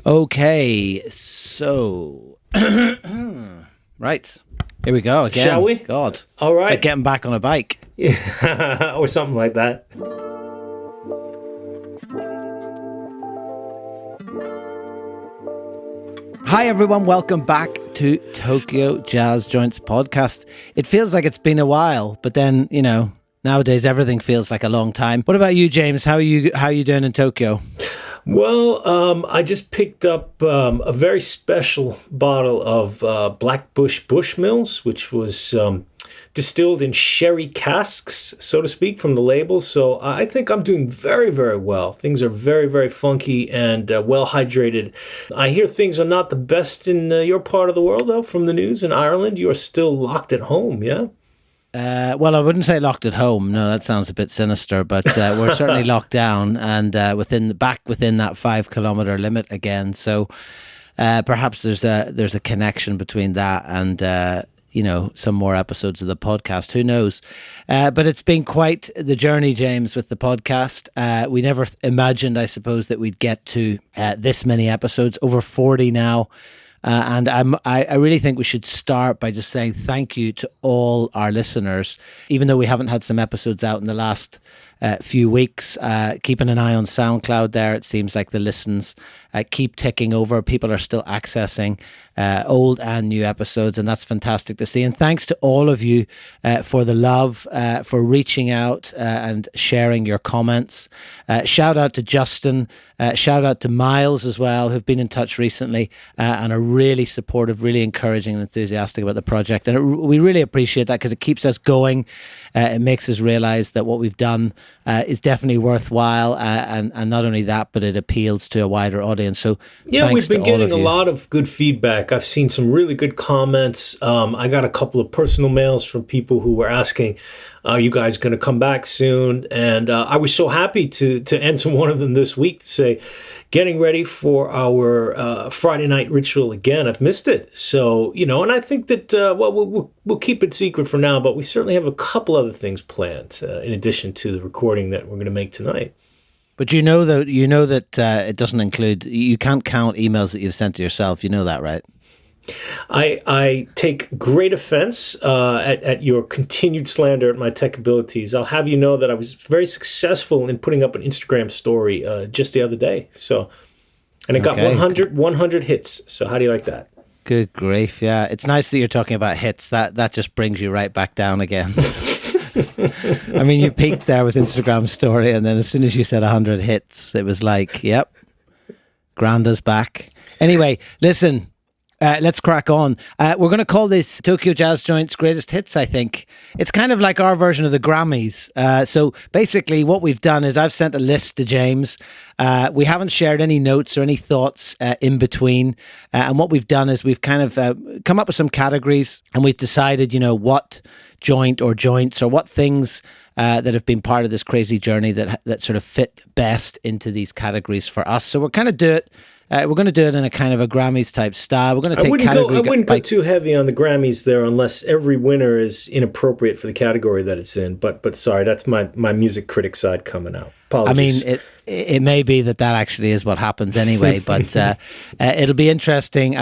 Okay, so right, here we go again. Shall we? God, All right. It's like getting back on a bike. Yeah. Or something like that. Hi everyone, welcome back to Tokyo Jazz Joints podcast. It feels like it's been a while, but then nowadays everything feels like a long time. What about you, James? How are you doing in Tokyo? Well, I just picked up a very special bottle of Black Bushmills, which was distilled in sherry casks, so to speak, from the label. So I think I'm doing very, very well. Things are very, very funky and well hydrated. I hear things are not the best in your part of the world, though, from the news in Ireland. You are still locked at home, yeah? Well, I wouldn't say locked at home. No, that sounds a bit sinister, but we're certainly locked down and within that 5 kilometer limit again. So perhaps there's a connection between that and some more episodes of the podcast. Who knows? But it's been quite the journey, James, with the podcast. We never imagined, I suppose, that we'd get to this many episodes, over 40 now. And I really think we should start by just saying thank you to all our listeners, even though we haven't had some episodes out in the last few weeks. Keeping an eye on SoundCloud there. It seems like the listens keep ticking over. People are still accessing old and new episodes, and that's fantastic to see. And thanks to all of you for the love, for reaching out and sharing your comments. Shout out to Justin, shout out to Miles as well, who've been in touch recently and are really supportive, really encouraging and enthusiastic about the project. And we really appreciate that because it keeps us going. It makes us realize that what we've done is definitely worthwhile, and not only that, but it appeals to a wider audience. So yeah, we've been getting a lot of good feedback. I've seen some really good comments. I got a couple of personal mails from people who were asking, are you guys going to come back soon? And I was so happy to answer one of them this week to say, getting ready for our Friday night ritual again. I've missed it. So, and I think that, we'll keep it secret for now, but we certainly have a couple other things planned in addition to the recording that we're going to make tonight. But you know that it doesn't include, you can't count emails that you've sent to yourself. You know that, right? I take great offense at your continued slander at my tech abilities. I'll have you know that I was very successful in putting up an Instagram story just the other day. So, and it got 100 hits. So how do you like that? Good grief, yeah. It's nice that you're talking about hits. That just brings you right back down again. I mean, you peaked there with Instagram story, and then as soon as you said 100 hits, it was like, yep, Granda's back. Anyway, listen. Let's crack on. We're going to call this Tokyo Jazz Joints Greatest Hits, I think. It's kind of like our version of the Grammys. So basically what we've done is I've sent a list to James. We haven't shared any notes or any thoughts in between. And what we've done is we've kind of come up with some categories, and we've decided, what joint or joints or what things that have been part of this crazy journey that sort of fit best into these categories for us. So we're going to do it in a kind of a Grammys type style. We're going to take I wouldn't go too heavy on the Grammys there unless every winner is inappropriate for the category that it's in. But sorry, that's my music critic side coming out. Apologies. I mean, it may be that actually is what happens anyway, but it'll be interesting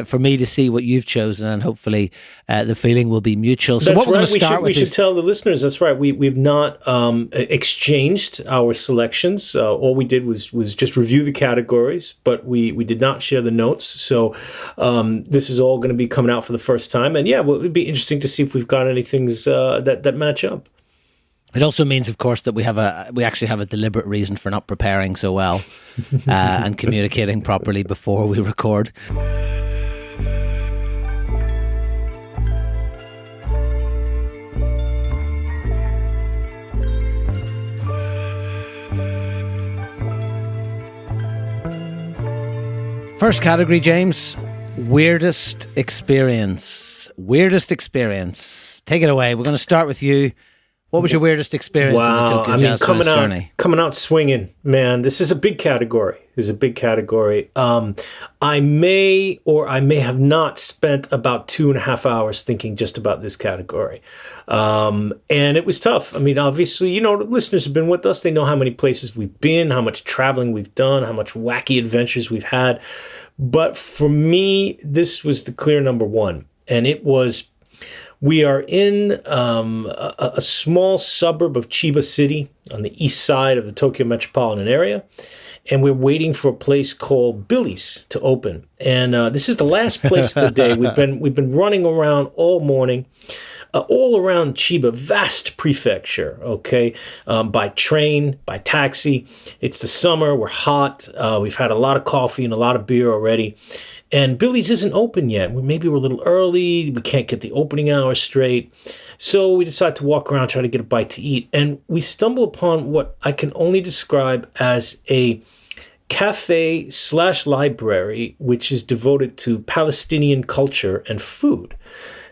for me to see what you've chosen, and hopefully the feeling will be mutual. So what we're going to start with, we should tell the listeners, that's right, we've not exchanged our selections. All we did was just review the categories, but we did not share the notes. So this is all going to be coming out for the first time, and yeah, well, it'd be interesting to see if we've got any things that match up. It also means, of course, that we actually have a deliberate reason for not preparing so well and communicating properly before we record. First category, James, weirdest experience. Weirdest experience. Take it away. We're going to start with you. What was your weirdest experience in the Wow. Tokyo I mean, Jazz Fest journey? coming out swinging, man. This is a big category. This is a big category. I may or I may have not spent about 2.5 hours thinking just about this category. And it was tough. I mean, obviously, you know, the listeners have been with us. They know how many places we've been, how much traveling we've done, how much wacky adventures we've had. But for me, this was the clear number one. And it was, we are in a small suburb of Chiba City on the east side of the Tokyo metropolitan area. And we're waiting for a place called Billy's to open. And this is the last place of the day. We've been running around all morning, all around Chiba, vast prefecture, okay, by train, by taxi. It's the summer. We're hot. We've had a lot of coffee and a lot of beer already. And Billy's isn't open yet. Maybe we're a little early. We can't get the opening hours straight. So we decide to walk around, try to get a bite to eat. And we stumble upon what I can only describe as a cafe/library, which is devoted to Palestinian culture and food.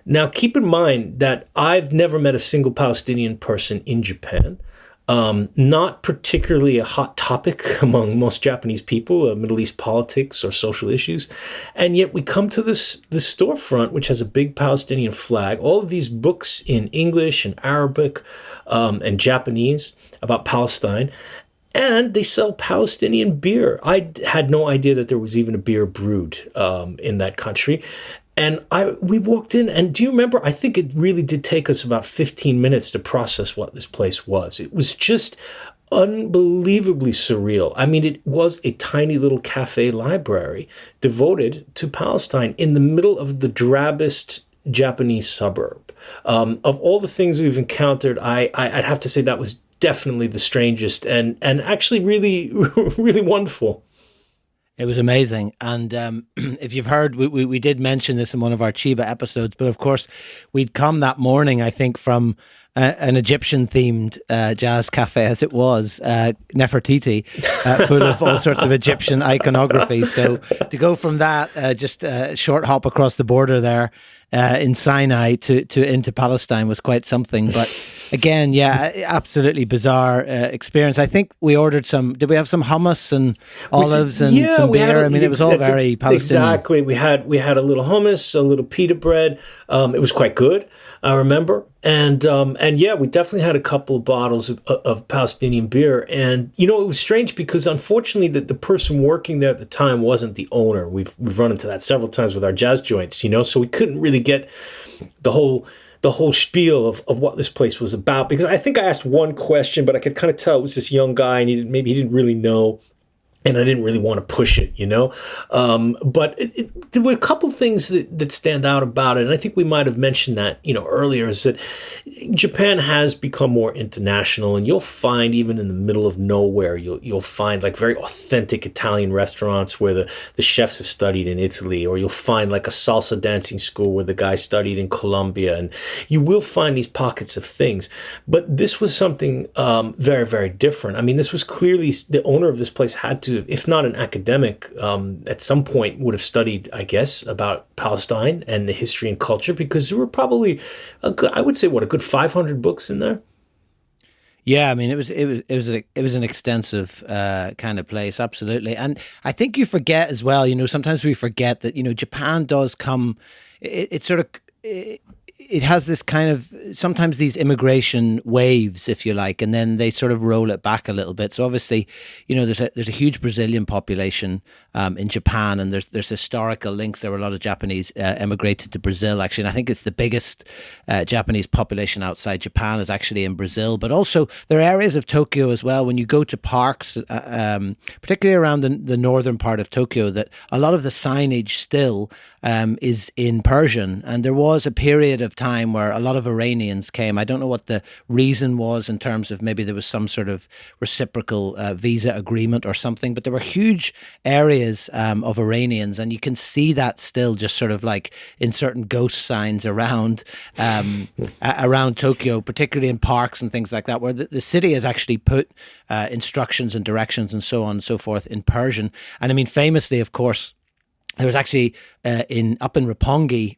Now, keep in mind that I've never met a single Palestinian person in Japan. Not particularly a hot topic among most Japanese people, Middle East politics or social issues. And yet we come to this storefront, which has a big Palestinian flag, all of these books in English and Arabic and Japanese about Palestine. And they sell Palestinian beer. I had no idea that there was even a beer brewed in that country. And we walked in, and do you remember? I think it really did take us about 15 minutes to process what this place was. It was just unbelievably surreal. I mean, it was a tiny little cafe library devoted to Palestine in the middle of the drabbest Japanese suburb. Of all the things we've encountered, I'd have to say that was definitely the strangest and actually really, really wonderful. It was amazing. And if you've heard, we did mention this in one of our Chiba episodes, but of course, we'd come that morning, I think, from an Egyptian-themed jazz cafe, as it was, Nefertiti, full of all sorts of Egyptian iconography. So to go from that, just a short hop across the border there in Sinai to into Palestine was quite something. But again, yeah, absolutely bizarre experience. I think we ordered did we have some hummus and olives and some beer? I mean, it was all very Palestinian. Exactly. We had a little hummus, a little pita bread. It was quite good, I remember. And yeah, we definitely had a couple of bottles of Palestinian beer. And, you know, it was strange because unfortunately the person working there at the time wasn't the owner. We've run into that several times with our jazz joints, you know, so we couldn't really get the whole spiel of what this place was about, because I think I asked one question, but I could kind of tell it was this young guy and maybe he didn't really know. And I didn't really want to push it, you know. But there were a couple of things that stand out about it. And I think we might have mentioned that, you know, earlier, is that Japan has become more international. And you'll find even in the middle of nowhere, you'll find like very authentic Italian restaurants where the chefs have studied in Italy. Or you'll find like a salsa dancing school where the guy studied in Colombia. And you will find these pockets of things. But this was something very, very different. I mean, this was clearly, the owner of this place had to, if not an academic, at some point would have studied, I guess, about Palestine and the history and culture, because there were probably a good 500 books in there. Yeah, I mean, it was an extensive kind of place, absolutely. And I think you forget as well, you know, sometimes we forget that, you know, Japan does come, it has this kind of, sometimes these immigration waves, if you like, and then they sort of roll it back a little bit. So obviously, you know, there's a huge Brazilian population in Japan, and there's historical links. There were a lot of Japanese emigrated to Brazil, actually, and I think it's the biggest Japanese population outside Japan is actually in Brazil. But also there are areas of Tokyo as well, when you go to parks, particularly around the northern part of Tokyo, that a lot of the signage still is in Persian. And there was a period of time where a lot of Iranians came. I don't know what the reason was, in terms of maybe there was some sort of reciprocal visa agreement or something, but there were huge areas of Iranians, and you can see that still just sort of like in certain ghost signs around around Tokyo, particularly in parks and things like that, where the city has actually put instructions and directions and so on and so forth in Persian. And I mean, famously, of course, there was actually up in Roppongi,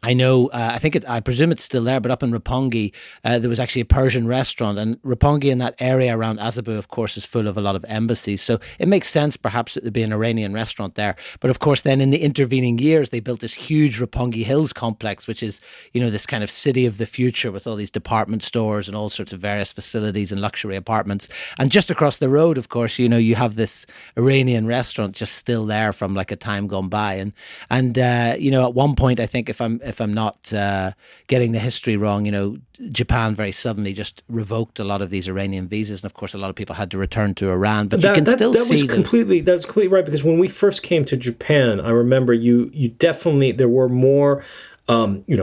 I know, I presume it's still there, but up in Roppongi, there was actually a Persian restaurant. And Roppongi, in that area around Azabu, of course, is full of a lot of embassies. So it makes sense, perhaps, that there'd be an Iranian restaurant there. But of course, then in the intervening years, they built this huge Roppongi Hills complex, which is, this kind of city of the future with all these department stores and all sorts of various facilities and luxury apartments. And just across the road, of course, you have this Iranian restaurant just still there from like a time gone by. And at one point, I think, if I'm not getting the history wrong, Japan very suddenly just revoked a lot of these Iranian visas, and of course, a lot of people had to return to Iran. But you can still see that was completely right, because when we first came to Japan, I remember you definitely, there were more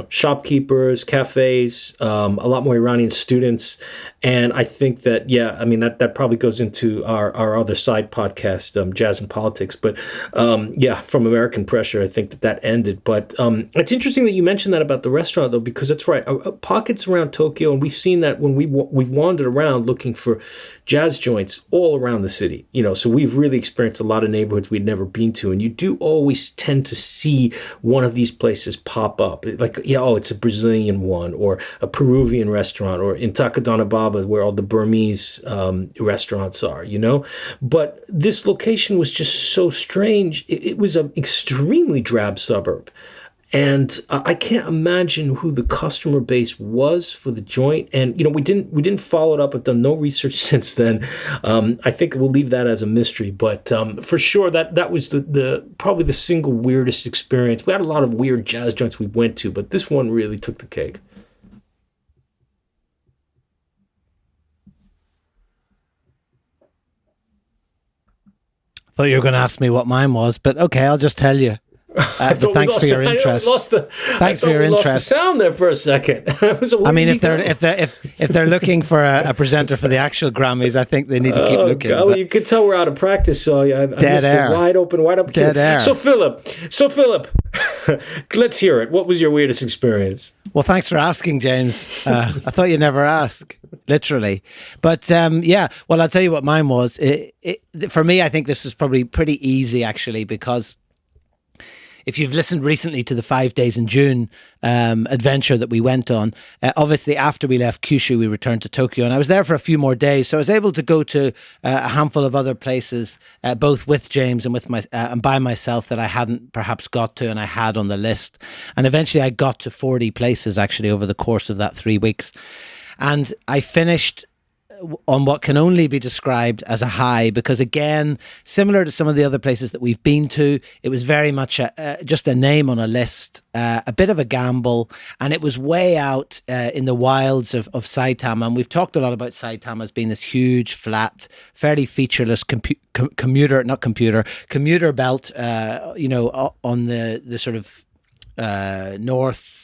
shopkeepers, cafes, a lot more Iranian students. And I think that, that probably goes into our other side podcast, Jazz and Politics. But from American Pressure, I think that ended. But it's interesting that you mentioned that about the restaurant, though, because that's right. Pockets around Tokyo, and we've seen that when we've wandered around looking for jazz joints all around the city. So we've really experienced a lot of neighborhoods we'd never been to. And you do always tend to see one of these places pop up. Like, it's a Brazilian one, or a Peruvian restaurant, or in Takadanababa, where all the Burmese restaurants are, But this location was just so strange. It was an extremely drab suburb. And I can't imagine who the customer base was for the joint. And, we didn't follow it up. I've done no research since then. I think we'll leave that as a mystery. But for sure, that was the probably the single weirdest experience. We had a lot of weird jazz joints we went to, but this one really took the cake. Thought you were going to ask me what mine was, but okay, I'll just tell you. But thanks for your interest. Thanks for your interest. Lost the sound there for a second. I mean, if they're looking for a presenter for the actual Grammys, I think they need to keep looking. God, well, you can tell we're out of practice, so I dead air, wide open. Dead air. So Philip, let's hear it. What was your weirdest experience? Well, thanks for asking, James. I thought you'd never ask, literally. But well, I'll tell you what mine was. For me, I think this was probably pretty easy, actually, because if you've listened recently to the 5 days in June adventure that we went on, obviously after we left Kyushu, we returned to Tokyo, and I was there for a few more days. So I was able to go to a handful of other places, both with James and with and by myself, that I hadn't perhaps got to and I had on the list. And eventually I got to 40 places actually over the course of that 3 weeks. And I finished on what can only be described as a high, because again, similar to some of the other places that we've been to, it was very much just a name on a list, a bit of a gamble, and it was way out in the wilds of Saitama. And we've talked a lot about Saitama as being this huge, flat, fairly featureless commuter belt, on the sort of north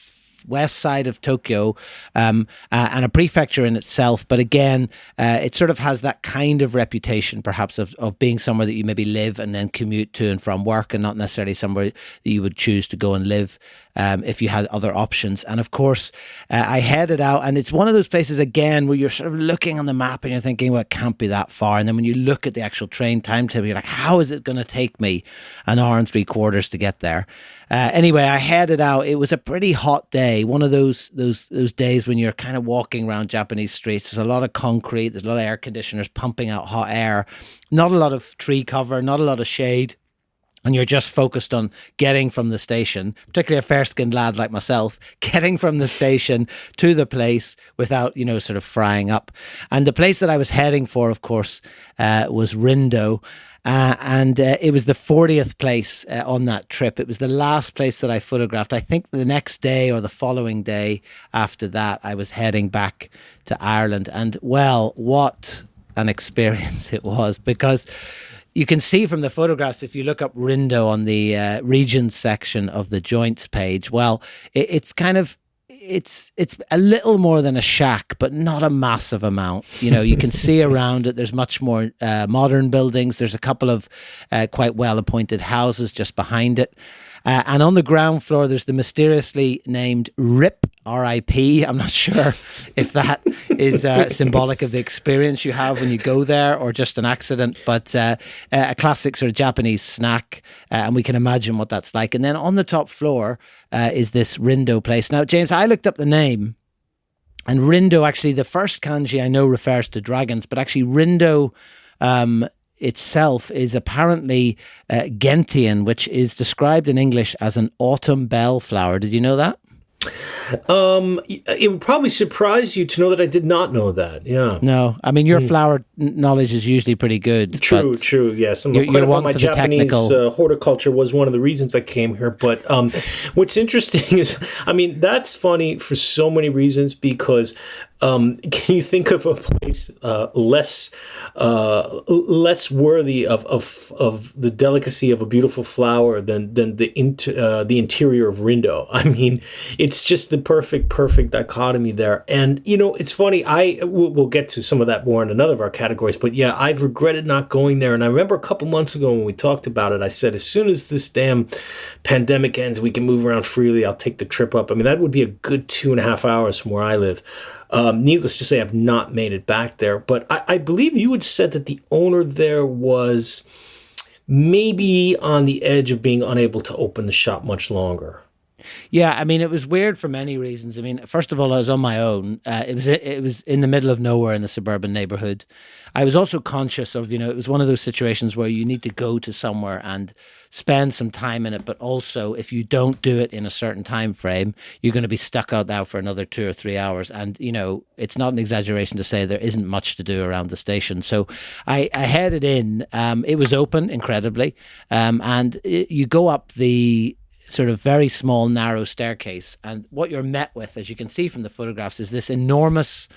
west side of Tokyo, and a prefecture in itself. But again, it sort of has that kind of reputation, perhaps, of being somewhere that you maybe live and then commute to and from work, and not necessarily somewhere that you would choose to go and live if you had other options. And of course, I headed out, and it's one of those places, again, where you're sort of looking on the map and you're thinking, well, it can't be that far. And then when you look at the actual train timetable, you're like, how is it going to take me an hour and 3/4 to get there? Anyway, I headed out. It was a pretty hot day. One of those days when you're kind of walking around Japanese streets. There's a lot of concrete. There's a lot of air conditioners pumping out hot air. Not a lot of tree cover. Not a lot of shade. And you're just focused on getting from the station, particularly a fair-skinned lad like myself, getting from the station to the place without, sort of frying up. And the place that I was heading for, of course, was Rindo. And it was the 40th place on that trip. It was the last place that I photographed. I think the next day or the following day after that, I was heading back to Ireland. And, well, what an experience it was, because you can see from the photographs, if you look up Rindo on the regions section of the joints page, well, it's kind of, it's a little more than a shack, but not a massive amount. You can see around it, there's much more modern buildings. There's a couple of quite well-appointed houses just behind it. And on the ground floor, there's the mysteriously named RIP RIP. I'm not sure if that is symbolic of the experience you have when you go there or just an accident, but a classic sort of Japanese snack, and we can imagine what that's like. And then on the top floor is this Rindo place. Now, James, I looked up the name, and Rindo, actually, the first kanji I know refers to dragons, but actually Rindo itself is apparently gentian, which is described in English as an autumn bellflower. Did you know that? It would probably surprise you to know that I did not know that. Yeah. No, I mean, your flower knowledge is usually pretty good. True. Yes, you're one my for the Japanese horticulture was one of the reasons I came here. But what's interesting is, I mean, that's funny for so many reasons because. Can you think of a place less worthy of the delicacy of a beautiful flower than the interior of Rindo? I mean, it's just the perfect dichotomy there. And it's funny. We'll get to some of that more in another of our categories. But yeah, I've regretted not going there. And I remember a couple months ago when we talked about it, I said as soon as this damn pandemic ends, we can move around freely. I'll take the trip up. I mean, that would be a good 2.5 hours from where I live. Needless to say, I've not made it back there. But I believe you had said that the owner there was maybe on the edge of being unable to open the shop much longer. Yeah, I mean, it was weird for many reasons. I mean, first of all, I was on my own. It was in the middle of nowhere in a suburban neighborhood. I was also conscious of, it was one of those situations where you need to go to somewhere and spend some time in it. But also, if you don't do it in a certain time frame, you're going to be stuck out there for another 2 or 3 hours. And, it's not an exaggeration to say there isn't much to do around the station. So I headed in. It was open, incredibly. You go up the sort of very small, narrow staircase. And what you're met with, as you can see from the photographs, is this enormous,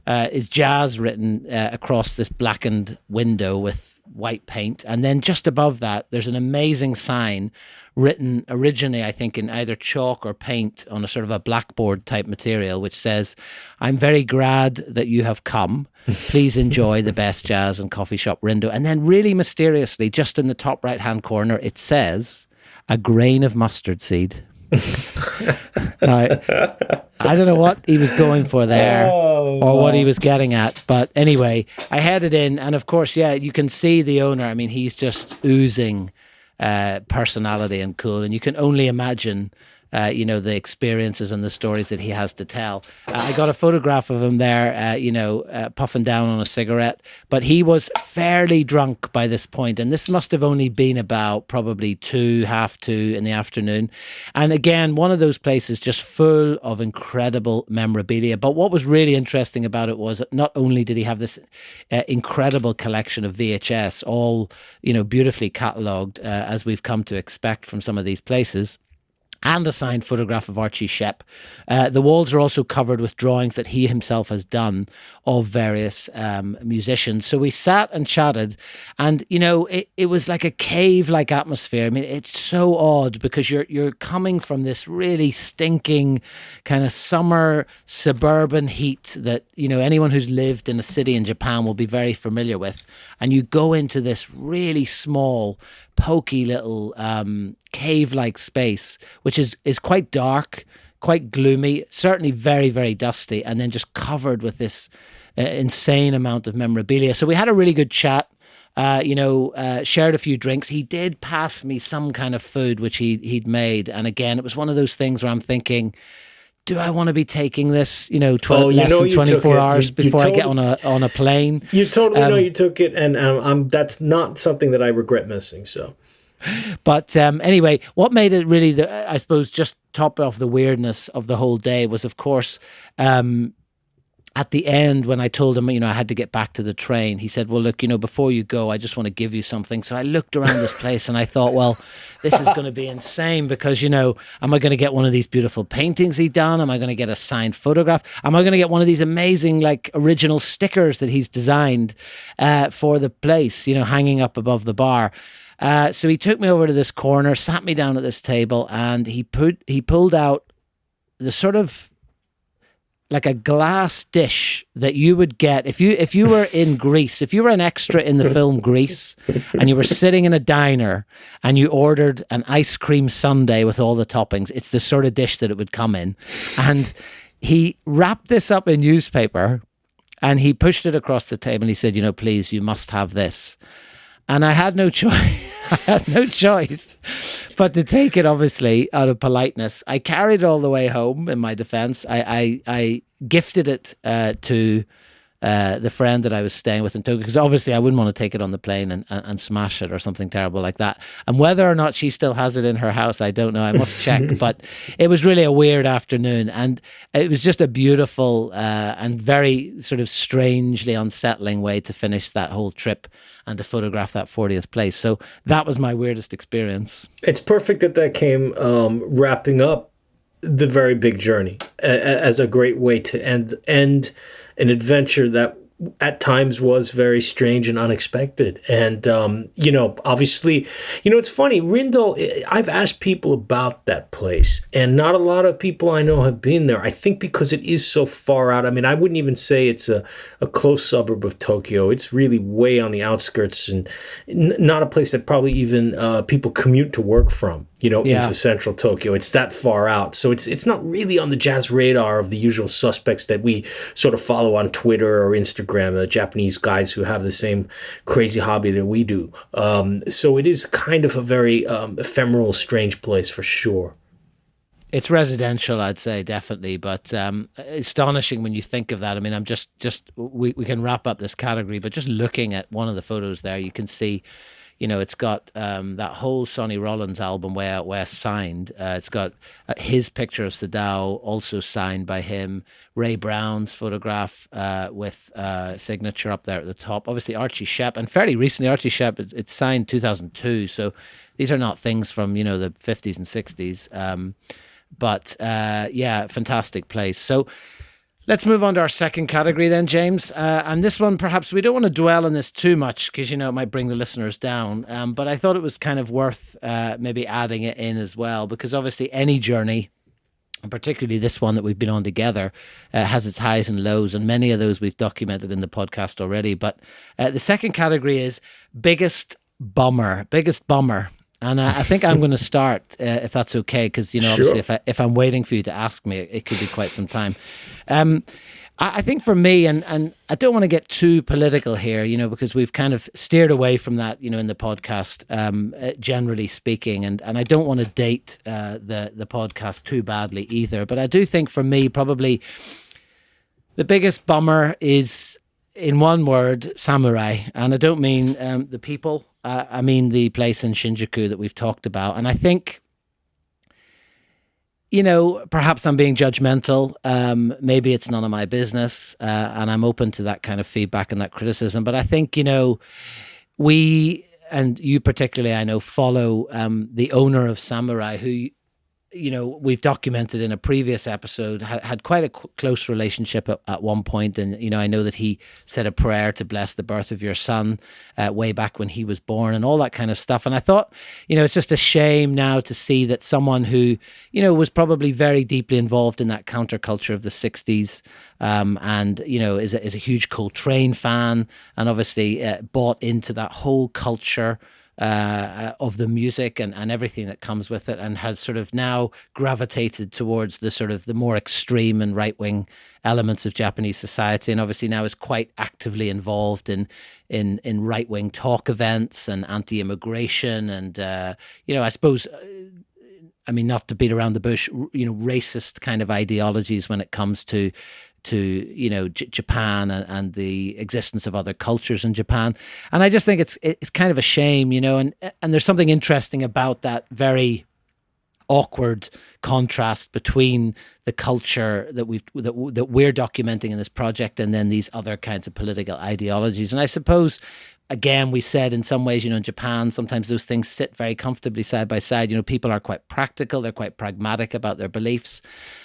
is jazz written across this blackened window with white paint. And then just above that, there's an amazing sign written originally, I think, in either chalk or paint on a sort of a blackboard type material, which says, "I'm very glad that you have come. Please enjoy the best jazz and coffee shop Rindo." And then really mysteriously, just in the top right-hand corner, it says, "A grain of mustard seed." Now, I don't know what he was going for there or what he was getting at. But anyway, I headed in. And of course, yeah, you can see the owner. I mean, he's just oozing personality and cool. And you can only imagine, the experiences and the stories that he has to tell. I got a photograph of him there, puffing down on a cigarette. But he was fairly drunk by this point, and this must have only been about probably 2:30 in the afternoon. And again, one of those places just full of incredible memorabilia. But what was really interesting about it was not only did he have this incredible collection of VHS, all beautifully catalogued, as we've come to expect from some of these places, and a signed photograph of Archie Shepp. The walls are also covered with drawings that he himself has done of various musicians. So we sat and chatted, and it was like a cave-like atmosphere. I mean, it's so odd because you're coming from this really stinking kind of summer suburban heat that anyone who's lived in a city in Japan will be very familiar with, and you go into this really small, pokey little cave-like space, which is quite dark, quite gloomy, certainly very, very dusty, and then just covered with this insane amount of memorabilia. So we had a really good chat, shared a few drinks. He did pass me some kind of food which he'd made, and again, it was one of those things where I'm thinking, do I want to be taking this, less than 24 hours before I get on a plane? You totally know you took it, and that's not something that I regret missing. So, but anyway, what made it really, I suppose, just top off the weirdness of the whole day was, of course, at the end, when I told him, I had to get back to the train, he said, "Well, look, before you go, I just want to give you something." So I looked around this place and I thought, well, this is going to be insane because, am I going to get one of these beautiful paintings he'd done? Am I going to get a signed photograph? Am I going to get one of these amazing, original stickers that he's designed for the place, hanging up above the bar? So he took me over to this corner, sat me down at this table, and he pulled out the sort of like a glass dish that you would get if you were in Greece, if you were an extra in the film Grease and you were sitting in a diner and you ordered an ice cream sundae with all the toppings. It's the sort of dish that it would come in. And he wrapped this up in newspaper and he pushed it across the table and he said, please, you must have this. And I had no choice. I had no choice but to take it, obviously, out of politeness. I carried it all the way home, in my defense. I gifted it to the friend that I was staying with in Tokyo, because obviously I wouldn't want to take it on the plane and smash it or something terrible like that. And whether or not she still has it in her house, I don't know. I must check. But it was really a weird afternoon. And it was just a beautiful and very sort of strangely unsettling way to finish that whole trip and to photograph that 40th place. So that was my weirdest experience. It's perfect that came wrapping up the very big journey as a great way to end an adventure that at times was very strange and unexpected. And, obviously, it's funny, Rindo, I've asked people about that place, and not a lot of people I know have been there. I think because it is so far out. I mean, I wouldn't even say it's a close suburb of Tokyo. It's really way on the outskirts and not a place that probably even people commute to work from. Into central Tokyo. It's that far out. So it's not really on the jazz radar of the usual suspects that we sort of follow on Twitter or Instagram, Japanese guys who have the same crazy hobby that we do. So it is kind of a very ephemeral, strange place for sure. It's residential, I'd say, definitely, but astonishing when you think of that. I mean, I'm just we can wrap up this category, but just looking at one of the photos there, you can see, it's got that whole Sonny Rollins album, Way Out West, signed. It's got his picture of Sadao, also signed by him. Ray Brown's photograph with signature up there at the top. Obviously, Archie Shepp, and fairly recently, Archie Shepp, it's signed 2002. So these are not things from, the 50s and 60s. But fantastic place. So let's move on to our second category then, James. And this one, perhaps we don't want to dwell on this too much because, it might bring the listeners down. But I thought it was kind of worth maybe adding it in as well, because obviously any journey, and particularly this one that we've been on together, has its highs and lows. And many of those we've documented in the podcast already. But the second category is biggest bummer. And I think I'm going to start, if that's okay, because, obviously if I'm waiting for you to ask me, it could be quite some time. I think for me, and I don't want to get too political here, because we've kind of steered away from that, in the podcast, generally speaking, and I don't want to date the podcast too badly either. But I do think for me, probably the biggest bummer is, in one word, samurai. And I don't mean the people. I mean the place in Shinjuku that we've talked about. And I think, perhaps I'm being judgmental. Maybe it's none of my business. And I'm open to that kind of feedback and that criticism. But I think, we, and you particularly, I know, follow the owner of Samurai, who, we've documented in a previous episode, had quite a close relationship at one point. And, I know that he said a prayer to bless the birth of your son way back when he was born and all that kind of stuff. And I thought, it's just a shame now to see that someone who, was probably very deeply involved in that counterculture of the 60s and, is a huge Coltrane fan and obviously bought into that whole culture of the music and everything that comes with it, and has sort of now gravitated towards the sort of the more extreme and right-wing elements of Japanese society, and obviously now is quite actively involved in right-wing talk events and anti-immigration and I suppose not to beat around the bush, racist kind of ideologies when it comes to Japan and the existence of other cultures in Japan. And I just think it's kind of a shame, and there's something interesting about that very awkward contrast between the culture that we're documenting in this project and then these other kinds of political ideologies. And I suppose, again, we said in some ways, in Japan, sometimes those things sit very comfortably side by side. People are quite practical, they're quite pragmatic about their beliefs,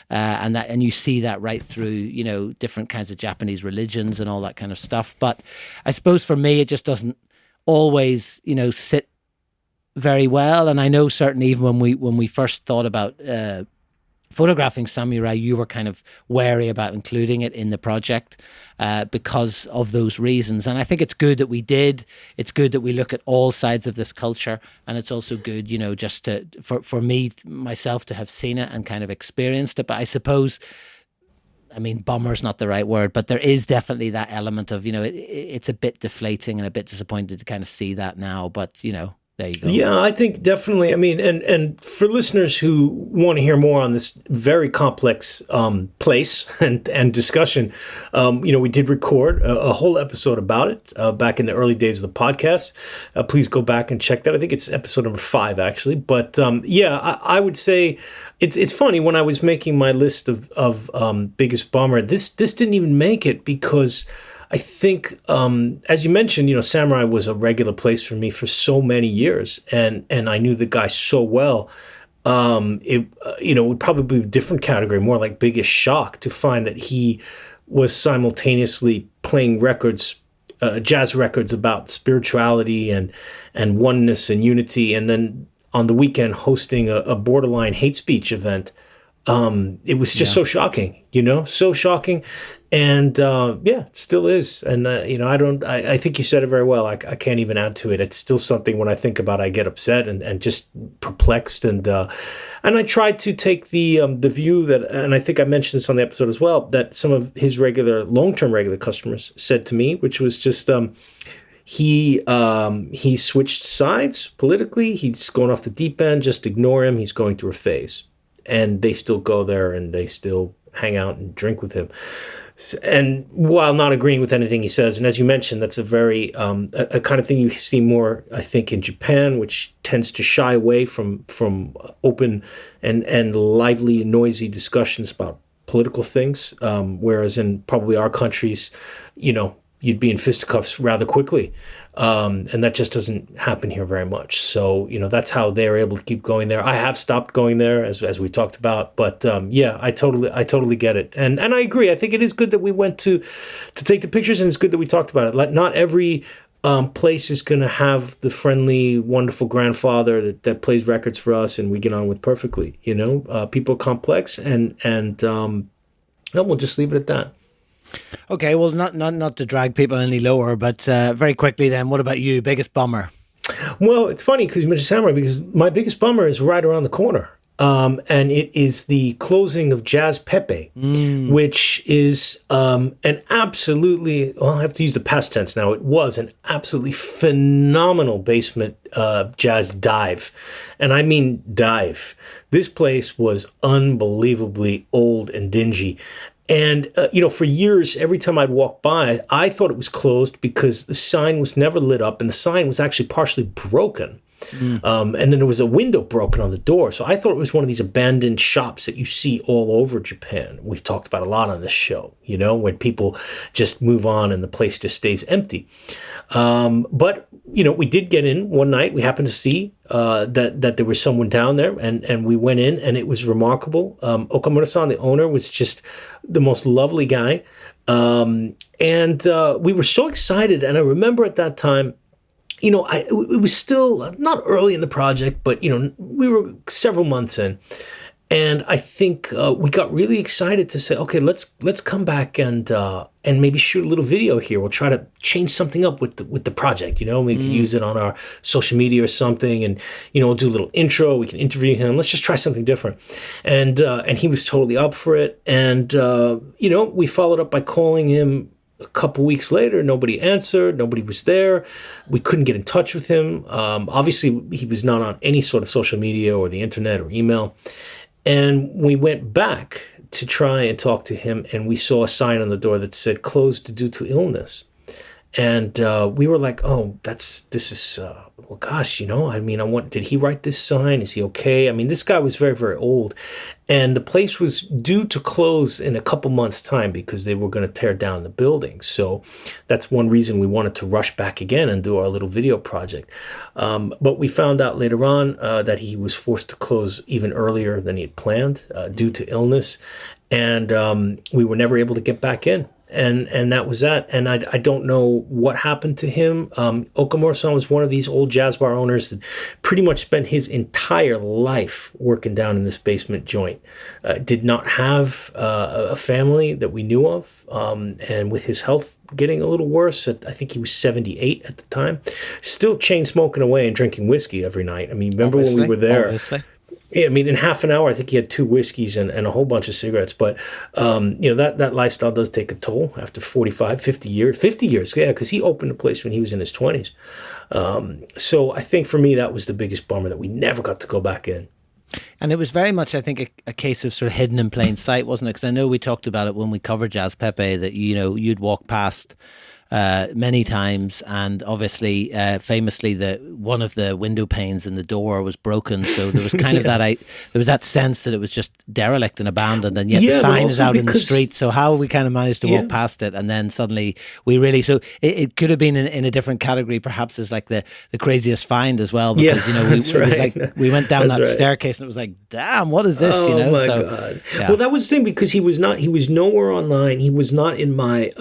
and you see that right through, different kinds of Japanese religions and all that kind of stuff. But I suppose for me, it just doesn't always, sit very well. And I know certainly even when we first thought about photographing samurai, you were kind of wary about including it in the project because of those reasons. And I think it's good that we did. It's good that we look at all sides of this culture, and it's also good, you know, just to for me myself to have seen it and kind of experienced it. But I suppose, I mean, bummer is not the right word, but there is definitely that element of, you know, it's a bit deflating and a bit disappointed to kind of see that now. But, you know, there you go. Yeah, I think definitely. I mean, and for listeners who want to hear more on this very complex place and discussion, you know, we did record a whole episode about it back in the early days of the podcast. Please go back and check that. I think it's episode number 5, actually. But yeah, I would say it's funny, when I was making my list of biggest bummer, this didn't even make it because I think, as you mentioned, you know, Samurai was a regular place for me for so many years, and I knew the guy so well. It you know, would probably be a different category, more like biggest shock to find that he was simultaneously playing records, jazz records about spirituality and oneness and unity, and then on the weekend hosting a borderline hate speech event. It was just so shocking, you know, so shocking. And yeah, it still is. And, you know, I think you said it very well. I can't even add to it. It's still something when I think about it, I get upset and just perplexed. And I tried to take the view that, and I think I mentioned this on the episode as well, that some of his long-term regular customers said to me, which was just, he switched sides politically. He's going off the deep end. Just ignore him. He's going through a phase. And they still go there and they still hang out and drink with him. And while not agreeing with anything he says, and as you mentioned, that's a very a kind of thing you see more, I think, in Japan, which tends to shy away from open and lively, noisy discussions about political things, whereas in probably our countries, you know, you'd be in fisticuffs rather quickly. And that just doesn't happen here very much. So, you know, that's how they're able to keep going there. I have stopped going there, as we talked about. But yeah, I totally get it. And I agree. I think it is good that we went to take the pictures, and it's good that we talked about it. Like, not every place is going to have the friendly, wonderful grandfather that plays records for us and we get on with perfectly. You know, people are complex, and we'll just leave it at that. Okay, well, not to drag people any lower, but very quickly then, what about you? Biggest bummer? Well, it's funny because you mentioned Samurai, because my biggest bummer is right around the corner. And it is the closing of Jazz Pepe, which is an absolutely, well, I have to use the past tense now. It was an absolutely phenomenal basement jazz dive. And I mean dive. This place was unbelievably old and dingy. And, you know, for years, every time I'd walk by, I thought it was closed because the sign was never lit up, and the sign was actually partially broken. And then there was a window broken on the door. So I thought it was one of these abandoned shops that you see all over Japan. We've talked about a lot on this show, you know, when people just move on and the place just stays empty. But, you know, we did get in one night. We happened to see that there was someone down there, and we went in, and it was remarkable. Okamura-san, the owner, was just the most lovely guy. And we were so excited. And I remember at that time, you know, it was still not early in the project, but, you know, we were several months in. And I think we got really excited to say, okay, let's come back and maybe shoot a little video here. We'll try to change something up with the project. You know, we can use it on our social media or something, and, you know, we'll do a little intro. We can interview him. Let's just try something different. And he was totally up for it. And you know, we followed up by calling him a couple weeks later. Nobody answered. Nobody was there. We couldn't get in touch with him. Obviously, he was not on any sort of social media or the internet or email. And we went back to try and talk to him, and we saw a sign on the door that said closed due to illness. And we were like, oh, this is, well, gosh, you know, I mean, did he write this sign? Is he okay? I mean, this guy was very, very old. And the place was due to close in a couple months' time because they were going to tear down the building. So that's one reason we wanted to rush back again and do our little video project. But we found out later on that he was forced to close even earlier than he had planned due to illness. And we were never able to get back in. And that was that. And I don't know what happened to him. Okamura-san was one of these old jazz bar owners that pretty much spent his entire life working down in this basement joint. Did not have a family that we knew of. And with his health getting a little worse, I think he was 78 at the time, still chain smoking away and drinking whiskey every night. I mean, remember when we were there? Obviously. Yeah, I mean, in half an hour, I think he had 2 whiskeys and a whole bunch of cigarettes. But, that lifestyle does take a toll after 45, 50 years. 50 years, yeah, because he opened the place when he was in his 20s. So I think for me, that was the biggest bummer, that we never got to go back in. And it was very much, I think, a case of sort of hidden in plain sight, wasn't it? Because I know we talked about it when we covered Jazz Pepe, that, you'd walk past many times, and obviously famously one of the window panes in the door was broken, so there was kind of there was that sense that it was just derelict and abandoned, and yet the sign is out in the street. So how we kind of managed to walk past it, and then suddenly it could have been in a different category, perhaps, as like the craziest find as well, because we went down that staircase and it was like, damn, what is this? Oh my God. Yeah. Well, that was the thing, because he was nowhere online. He was not in my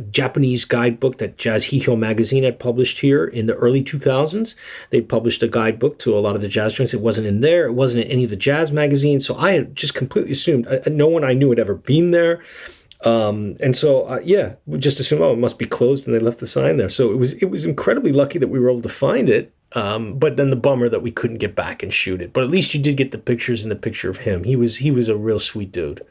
Japanese guidebook that Jazz Hiho magazine had published here in the early 2000s. They published a guidebook to a lot of the jazz joints. It wasn't in there. It wasn't in any of the jazz magazines. So I had just completely assumed no one I knew had ever been there. And so, we just assumed, it must be closed, and they left the sign there. So it was incredibly lucky that we were able to find it. But then the bummer that we couldn't get back and shoot it. But at least you did get the pictures and the picture of him. He was a real sweet dude.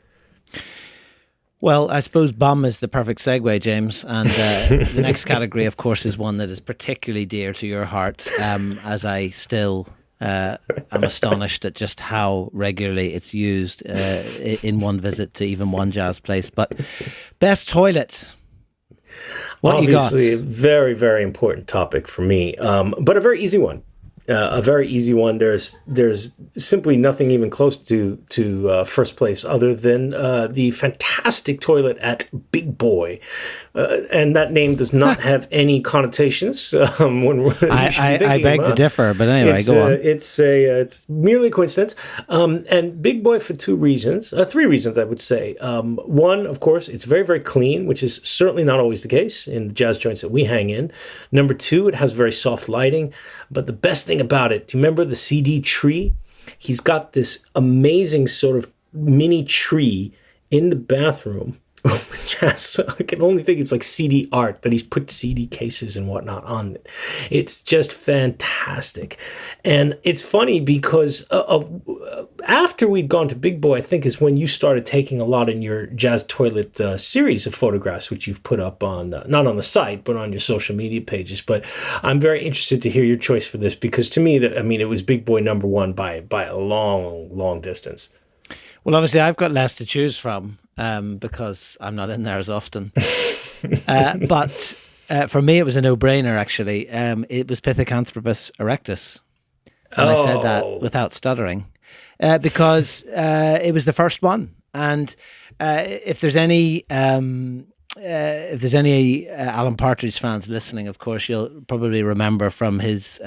Well, I suppose bum is the perfect segue, James. And the next category, of course, is one that is particularly dear to your heart, as I still am astonished at just how regularly it's used in one visit to even one jazz place. But best toilet. What Obviously, you got? A very, very important topic for me, but a very easy one. There's simply nothing even close to first place other than the fantastic toilet at Big Boy, and that name does not have any connotations. I beg to differ, but anyway, go on. It's merely a coincidence, and Big Boy for 3 reasons, I would say. One, of course, it's very, very clean, which is certainly not always the case in the jazz joints that we hang in. Number 2, it has very soft lighting, but the best thing about it, do you remember the CD tree? He's got this amazing sort of mini tree in the bathroom, which has, I can only think it's like CD art, that he's put CD cases and whatnot on it. It's just fantastic. And it's funny because after we'd gone to Big Boy, I think is when you started taking a lot in your Jazz Toilet series of photographs, which you've put up on, not on the site, but on your social media pages. But I'm very interested to hear your choice for this, because to me, it was Big Boy number 1 by a long, long distance. Well, obviously, I've got less to choose from because I'm not in there as often. But for me, it was a no-brainer, actually. It was Pithecanthropus erectus. And I said that without stuttering because it was the first one. And if there's any Alan Partridge fans listening, of course, you'll probably remember from his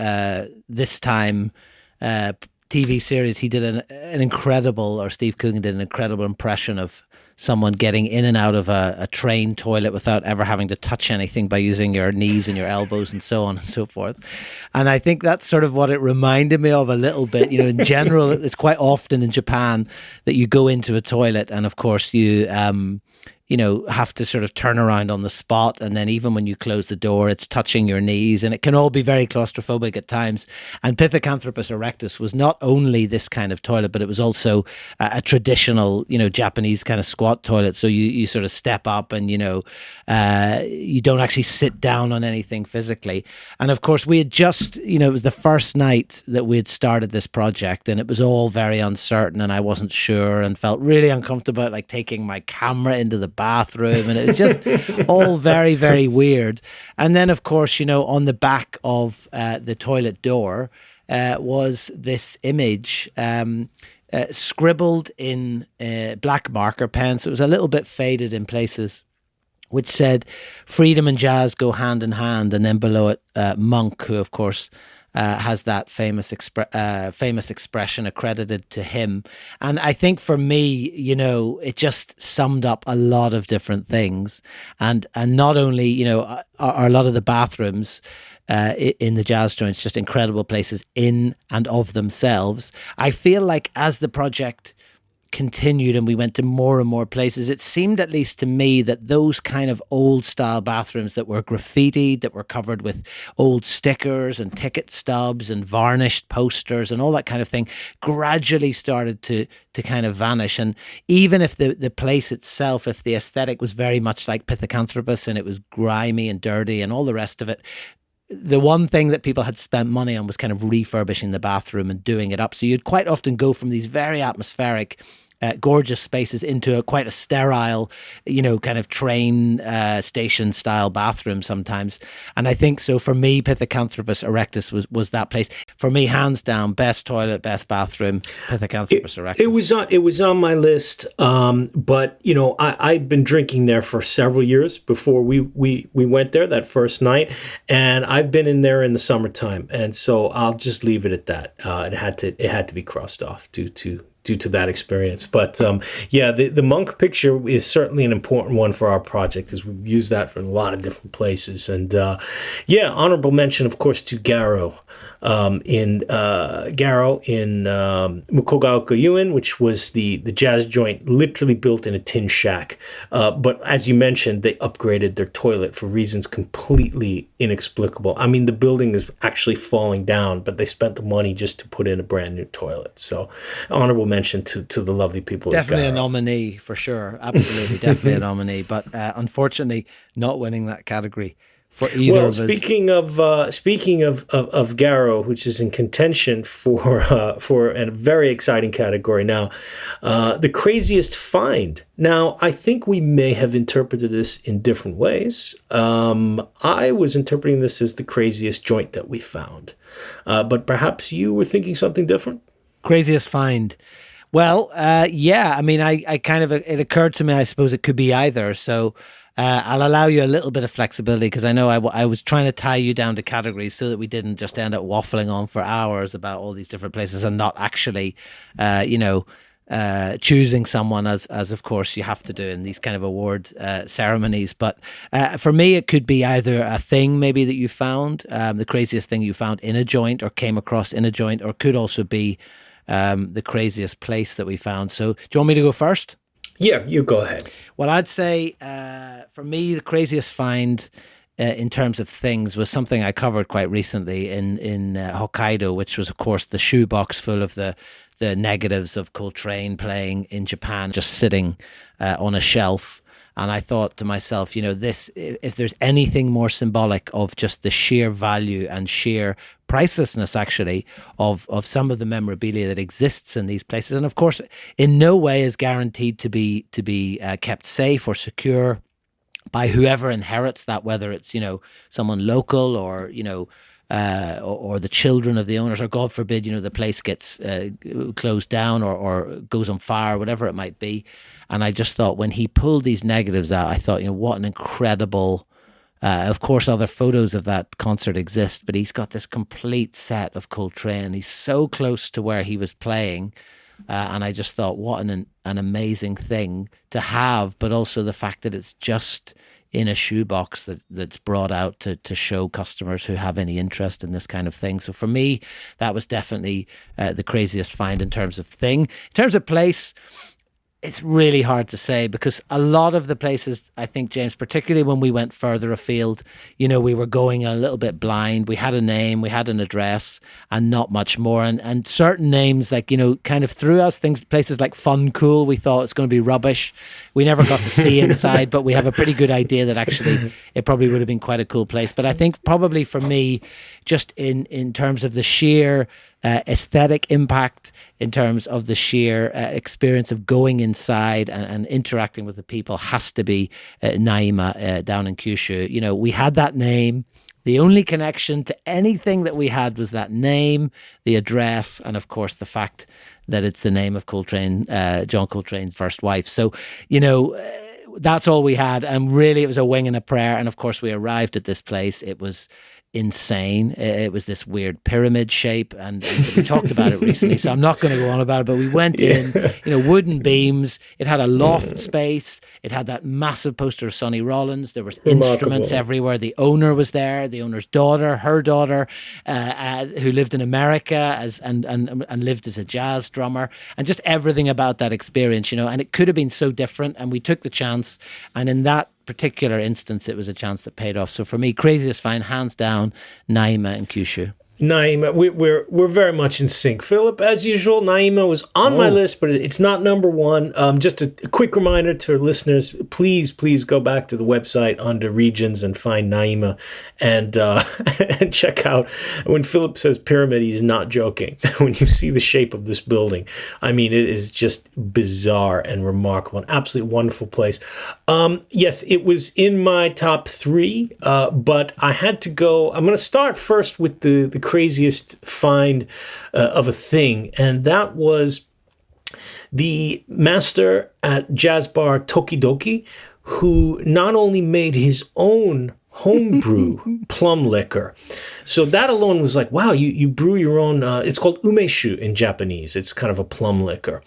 This Time TV series, he did an incredible, or Steve Coogan did an incredible impression of someone getting in and out of a train toilet without ever having to touch anything by using your knees and your elbows and so on and so forth. And I think that's sort of what it reminded me of a little bit. In general, it's quite often in Japan that you go into a toilet and, of course, you have to sort of turn around on the spot. And then even when you close the door, it's touching your knees, and it can all be very claustrophobic at times. And Pithecanthropus erectus was not only this kind of toilet, but it was also a traditional, Japanese kind of squat toilet. So you sort of step up and, you don't actually sit down on anything physically. And of course, we had just, it was the first night that we had started this project, and it was all very uncertain, and I wasn't sure and felt really uncomfortable, like taking my camera into the bathroom, and it was just all very, very weird. And then, of course, on the back of the toilet door was this image scribbled in black marker pen, so it was a little bit faded in places, which said, "Freedom and jazz go hand in hand," and then below it, Monk, who, of course, has that famous expression accredited to him. And I think for me, it just summed up a lot of different things. And not only, are a lot of the bathrooms in the jazz joints just incredible places in and of themselves. I feel like as the project continued and we went to more and more places, it seemed, at least to me, that those kind of old style bathrooms that were graffitied, that were covered with old stickers and ticket stubs and varnished posters and all that kind of thing, gradually started to kind of vanish. And even if the place itself, if the aesthetic was very much like Pithecanthropus and it was grimy and dirty and all the rest of it, the one thing that people had spent money on was kind of refurbishing the bathroom and doing it up. So you'd quite often go from these very atmospheric, gorgeous spaces into quite a sterile, kind of train station style bathroom sometimes. And I think so for me, Pithecanthropus erectus was that place. For me, hands down, best toilet, best bathroom, Pithecanthropus erectus. It was on my list, but I'd been drinking there for several years before we went there that first night, and I've been in there in the summertime, and so I'll just leave it at that. It had to be crossed off due to that experience. But the monk picture is certainly an important one for our project, as we've used that for a lot of different places. And honorable mention, of course, to Garo in Mukogaoka Yuin, which was the jazz joint literally built in a tin shack. But as you mentioned, they upgraded their toilet for reasons completely inexplicable. I mean, the building is actually falling down, but they spent the money just to put in a brand new toilet. So honorable mention to the lovely people. Definitely a nominee for sure. Absolutely, definitely a nominee. But unfortunately, not winning that category for either of us. Speaking of Garo, which is in contention for a very exciting category now, the craziest find. Now, I think we may have interpreted this in different ways. I was interpreting this as the craziest joint that we found, but perhaps you were thinking something different. Craziest find. Well, I mean, I kind of, it occurred to me, I suppose it could be either. So I'll allow you a little bit of flexibility, because I know I was trying to tie you down to categories so that we didn't just end up waffling on for hours about all these different places and not actually, choosing someone as of course you have to do in these kind of award ceremonies. But for me, it could be either a thing maybe that you found, the craziest thing you found in a joint or came across in a joint, or could also be the craziest place that we found. So do you want me to go first? Yeah, you go ahead. Well, I'd say for me, the craziest find in terms of things was something I covered quite recently in Hokkaido, which was, of course, the shoebox full of the negatives of Coltrane playing in Japan, just sitting on a shelf. And I thought to myself, this, if there's anything more symbolic of just the sheer value and sheer pricelessness, actually, of some of the memorabilia that exists in these places, and of course, in no way is guaranteed to be kept safe or secure by whoever inherits that, whether it's someone local or or the children of the owners, or God forbid, the place gets closed down or goes on fire, whatever it might be. And I just thought, when he pulled these negatives out, I thought, what an incredible, of course, other photos of that concert exist, but he's got this complete set of Coltrane. He's so close to where he was playing. And I just thought, what an amazing thing to have, but also the fact that it's just in a shoebox that's brought out to show customers who have any interest in this kind of thing. So for me, that was definitely the craziest find in terms of thing. In terms of place, it's really hard to say, because a lot of the places, I think, James, particularly when we went further afield, we were going a little bit blind. We had a name, we had an address, and not much more. And certain names, like, kind of threw us places like Fun Cool, we thought it's going to be rubbish. We never got to see inside, but we have a pretty good idea that actually it probably would have been quite a cool place. But I think probably for me, just in terms of the sheer aesthetic impact, in terms of the sheer experience of going inside and interacting with the people, has to be Naima down in Kyushu. We had that name. The only connection to anything that we had was that name, the address, and of course the fact that it's the name of Coltrane, John Coltrane's first wife. So, that's all we had. And really, it was a wing and a prayer. And of course, we arrived at this place. It was insane. It was this weird pyramid shape, and we talked about it recently, so I'm not going to go on about it, but we went in, wooden beams. It had a loft space. It had that massive poster of Sonny Rollins. There was instruments everywhere. The owner was there, the owner's daughter, her daughter, who lived in America and lived as a jazz drummer, and just everything about that experience, and it could have been so different, and we took the chance, and in that particular instance, it was a chance that paid off. So for me, craziest find, hands down, Naima and Kyushu. Naima, we're very much in sync. Philip, as usual, Naima was on my list, but it's not number one. Just a quick reminder to our listeners, please go back to the website under regions and find Naima and and check out. When Philip says pyramid, he's not joking. When you see the shape of this building, I mean, it is just bizarre and remarkable. An absolutely wonderful place. Yes, it was in my top 3, but I had to go. I'm going to start first with the craziest find of a thing, and that was the master at jazz bar Tokidoki, who not only made his own homebrew plum liquor. So that alone was like, wow, you brew your own, it's called umeshu in Japanese. It's kind of a plum liquor.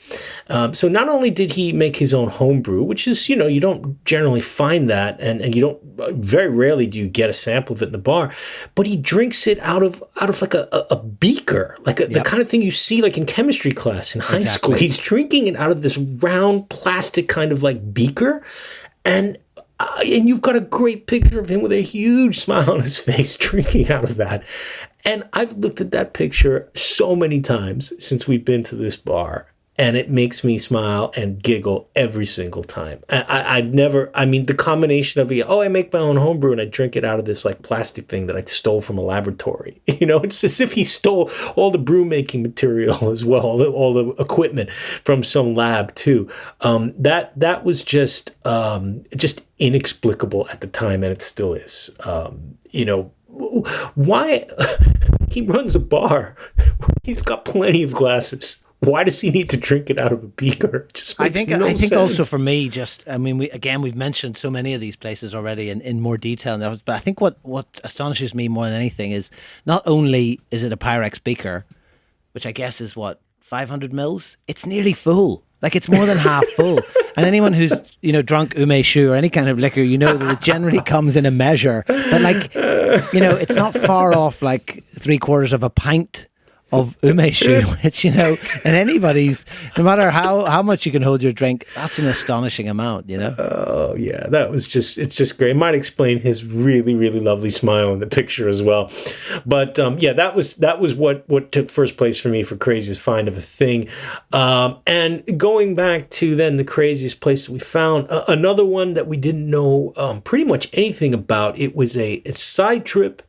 So not only did he make his own homebrew, which is, you don't generally find that, and you don't, very rarely do you get a sample of it in the bar, but he drinks it out of like a beaker, like the kind of thing you see like in chemistry class in high school. He's drinking it out of this round plastic kind of like beaker, and you've got a great picture of him with a huge smile on his face drinking out of that. And I've looked at that picture so many times since we've been to this bar, and it makes me smile and giggle every single time. The combination of, I make my own homebrew and I drink it out of this like plastic thing that I stole from a laboratory. It's as if he stole all the brew making material as well, all the equipment from some lab too. That was just inexplicable at the time, and it still is. Why he runs a bar? He's got plenty of glasses. Why does he need to drink it out of a beaker? I think sense. Also for me, we've mentioned so many of these places already in more detail, but I think what astonishes me more than anything is not only is it a Pyrex beaker, which I guess is 500 mils, it's nearly full. Like, it's more than half full. And anyone who's, drunk umeshu or any kind of liquor, that it generally comes in a measure. But it's not far off like 3/4 of a pint of umeshu, which, and anybody's, no matter how much you can hold your drink, that's an astonishing amount, Oh, yeah, it's just great. It might explain his really, really lovely smile in the picture as well. But that was what took first place for me for craziest find of a thing. And going back to then the craziest place that we found, another one that we didn't know pretty much anything about. It was a side trip.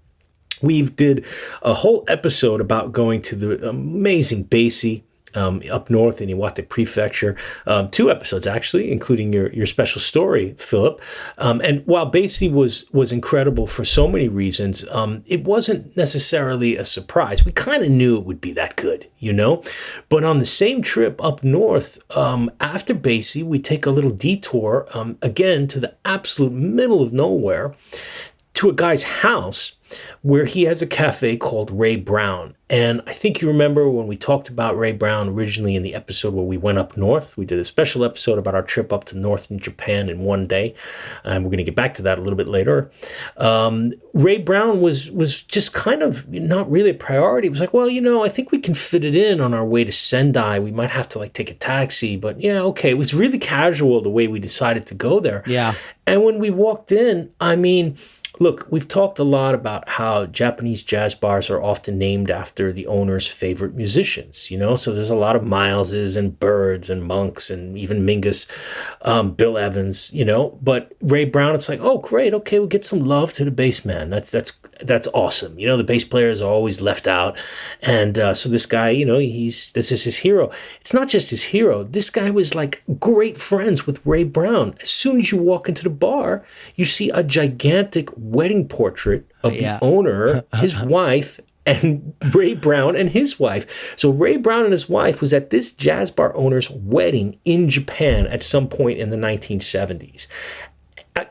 We did a whole episode about going to the amazing Basie up north in Iwate Prefecture. 2 episodes, actually, including your special story, Philip. And while Basie was incredible for so many reasons, it wasn't necessarily a surprise. We kind of knew it would be that good, But on the same trip up north, after Basie, we take a little detour, again, to the absolute middle of nowhere, to a guy's house where he has a cafe called Ray Brown. And I think you remember when we talked about Ray Brown originally in the episode where we went up north. We did a special episode about our trip up to northern Japan in one day. And we're going to get back to that a little bit later. Ray Brown was just kind of not really a priority. It was like, well, I think we can fit it in on our way to Sendai. We might have to take a taxi. But yeah, okay. It was really casual the way we decided to go there. Yeah. And when we walked in, look, we've talked a lot about how Japanese jazz bars are often named after the owner's favorite musicians, So there's a lot of Mileses and Birds and Monks and even Mingus, Bill Evans, But Ray Brown, it's like, oh, great, okay, we'll get some love to the bass man. That's awesome. The bass players are always left out. And so this guy, this is his hero. It's not just his hero. This guy was great friends with Ray Brown. As soon as you walk into the bar, you see a gigantic wedding portrait of the owner, his wife, and Ray Brown and his wife. So Ray Brown and his wife was at this jazz bar owner's wedding in Japan at some point in the 1970s.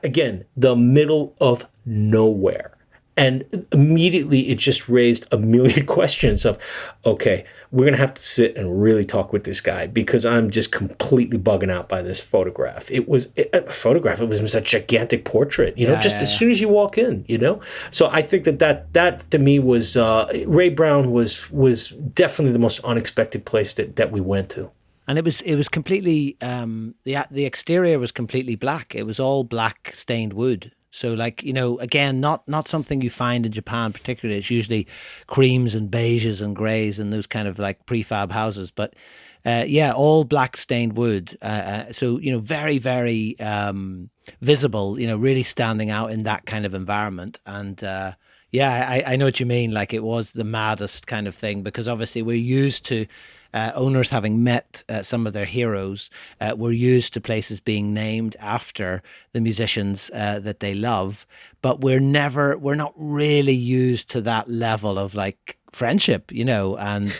Again, the middle of nowhere. And immediately it just raised a million questions of, okay, we're going to have to sit and really talk with this guy because I'm just completely bugging out by this photograph. It was a photograph. It was a gigantic portrait, as soon as you walk in, So I think that to me was, Ray Brown was definitely the most unexpected place that we went to. And it was completely, the exterior was completely black. It was all black stained wood. So again, not something you find in Japan particularly. It's usually creams and beiges and greys and those kind of like prefab houses. But all black stained wood. So, very, very visible, really standing out in that kind of environment. And I know what you mean. Like it was the maddest kind of thing because obviously we're used to owners having met some of their heroes. We're used to places being named after the musicians that they love, but we're not really used to that level of like friendship, and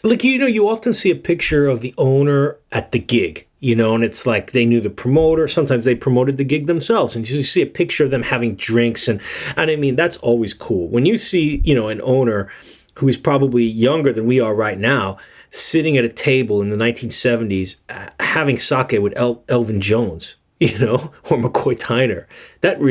Like, you often see a picture of the owner at the gig, and it's like they knew the promoter. Sometimes they promoted the gig themselves. And you see a picture of them having drinks. And I mean, that's always cool. When you see, an owner who is probably younger than we are right now, sitting at a table in the 1970s, having sake with Elvin Jones, or McCoy Tyner, that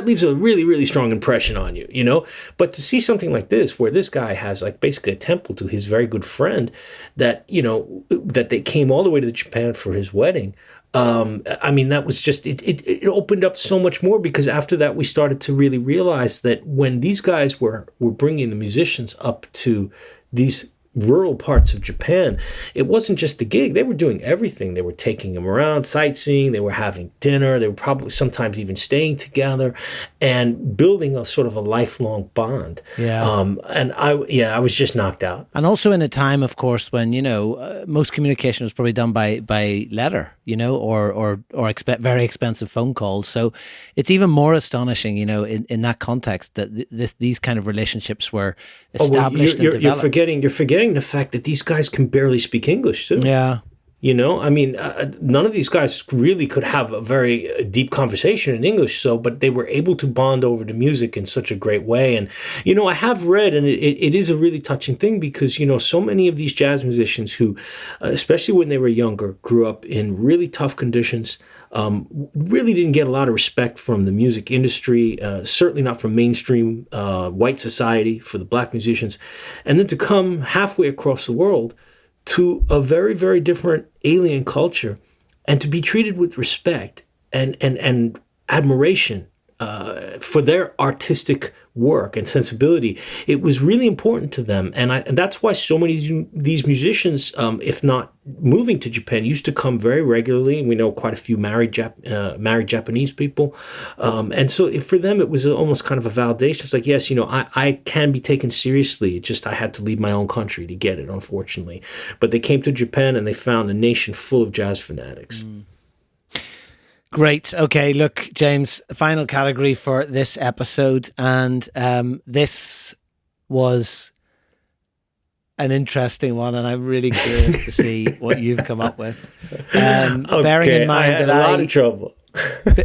leaves a really, really strong impression on you, But to see something like this, where this guy has like basically a temple to his very good friend that, that they came all the way to Japan for his wedding. I mean, that was just, it opened up so much more because after that, we started to really realize that when these guys were bringing the musicians up to these rural parts of Japan, it wasn't just the gig. They were doing everything. They were taking them around, sightseeing. They were having dinner. They were probably sometimes even staying together and building a sort of a lifelong bond. Yeah. And I was just knocked out. And also in a time, of course, when, most communication was probably done by letter, or very expensive phone calls. So it's even more astonishing, in that context that these kind of relationships were established and developed. You're forgetting the fact that these guys can barely speak English too. Yeah. I mean, none of these guys really could have a very deep conversation in English. but they were able to bond over the music in such a great way. And, I have read, and it is a really touching thing because, so many of these jazz musicians who, especially when they were younger, grew up in really tough conditions, really didn't get a lot of respect from the music industry, certainly not from mainstream white society for the black musicians. And then to come halfway across the world to a very, very different alien culture and to be treated with respect and admiration for their artistic work and sensibility, it was really important to them. And that's why so many of these musicians, if not moving to Japan, used to come very regularly. We know quite a few married Japanese people. And so for them, it was almost kind of a validation. It's like, yes, I can be taken seriously. It's just I had to leave my own country to get it, unfortunately. But they came to Japan and they found a nation full of jazz fanatics. Mm. Great. Okay, look, James, final category for this episode. And this was an interesting one, and I'm really curious to see what you've come up with. Bearing in mind that I had a lot of trouble.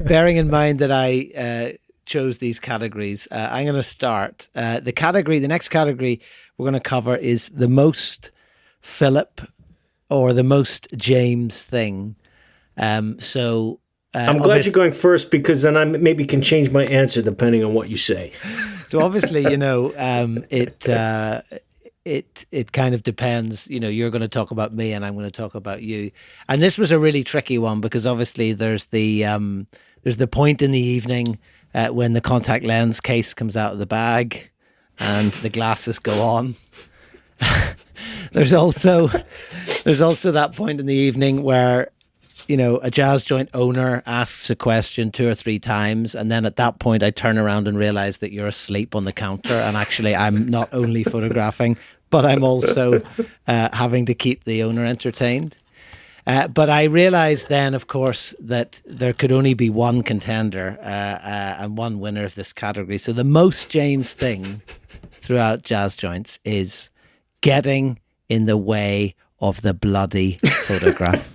Bearing in mind that I chose these categories, I'm going to start. The next category we're going to cover is the most Philip or the most James thing. I'm glad you're going first because then I maybe can change my answer depending on what you say. So obviously, it kind of depends. You're going to talk about me and I'm going to talk about you. And this was a really tricky one because obviously there's the point in the evening when the contact lens case comes out of the bag and the glasses go on. There's also that point in the evening where a jazz joint owner asks a question 2 or 3 times, and then at that point I turn around and realize that you're asleep on the counter, and actually I'm not only photographing, but I'm also having to keep the owner entertained. But I realized then, of course, that there could only be one contender and one winner of this category. So the most James thing throughout jazz joints is getting in the way of the bloody photograph.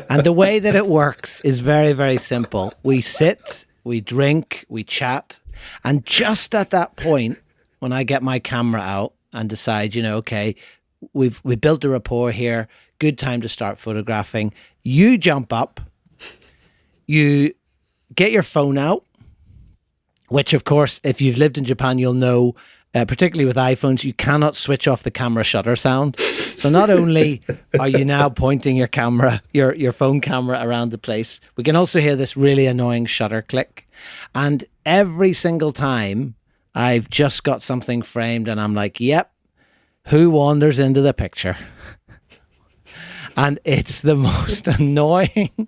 And the way that it works is very, very simple. We sit, we drink, we chat, And just at that point, when I get my camera out and decide, okay, we built a rapport here, good time to start photographing, you jump up, you get your phone out, which of course, if you've lived in Japan, you'll know, particularly with iPhones, you cannot switch off the camera shutter sound. So not only are you now pointing your camera, your phone camera around the place, we can also hear this really annoying shutter click. And every single time I've just got something framed and I'm like, yep, who wanders into the picture? And it's the most annoying.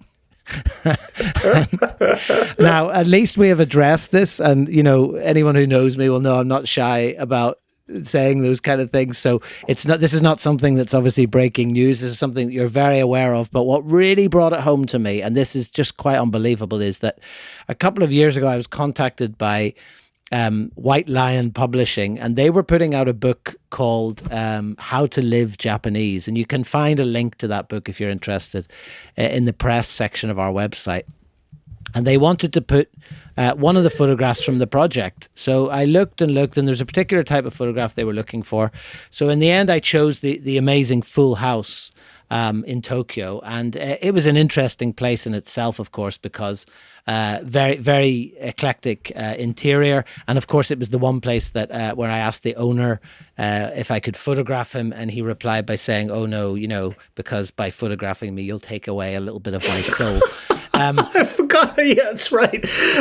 Now, at least we have addressed this, and anyone who knows me will know I'm not shy about saying those kind of things. So this is not something that's obviously breaking news. This is something that you're very aware of. But what really brought it home to me, and this is just quite unbelievable, is that a couple of years ago I was contacted by White Lion Publishing, and they were putting out a book called How to Live Japanese, and you can find a link to that book if you're interested in the press section of our website. And they wanted to put one of the photographs from the project. So I looked, and there's a particular type of photograph they were looking for. So in the end, I chose the amazing Full House in Tokyo. And it was an interesting place in itself, of course, because very, very eclectic interior. And of course, it was the one place that where I asked the owner if I could photograph him. And he replied by saying, oh, no, because by photographing me, you'll take away a little bit of my soul. I forgot. Yeah, that's right.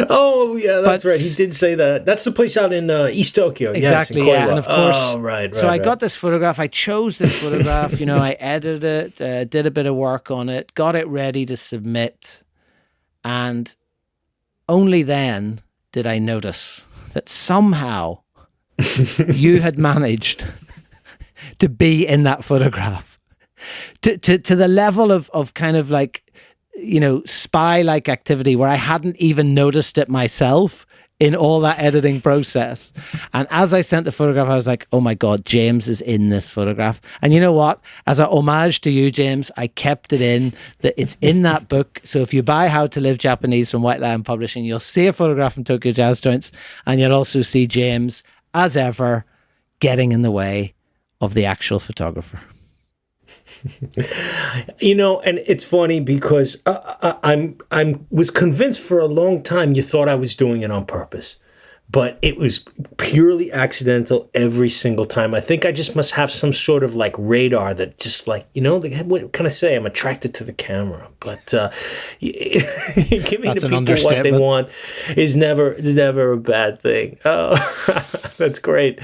Oh, yeah, that's right. He did say that. That's the place out in East Tokyo. Exactly, yes, yeah. And of course, right. So I got this photograph. I chose this photograph. I edited it, did a bit of work on it, got it ready to submit. And only then did I notice that somehow you had managed to be in that photograph to the level of kind of like, spy-like activity where I hadn't even noticed it myself in all that editing process. And as I sent the photograph, I was like, oh my God, James is in this photograph. And you know what? As a homage to you, James, I kept it in, that it's in that book. So if you buy How to Live Japanese from White Lion Publishing, you'll see a photograph from Tokyo Jazz Joints, and you'll also see James, as ever, getting in the way of the actual photographer. And it's funny because I was convinced for a long time you thought I was doing it on purpose, but it was purely accidental every single time. I think I just must have some sort of like radar that just like, what can I say? I'm attracted to the camera, but giving the people what they want is never a bad thing. Oh, that's great.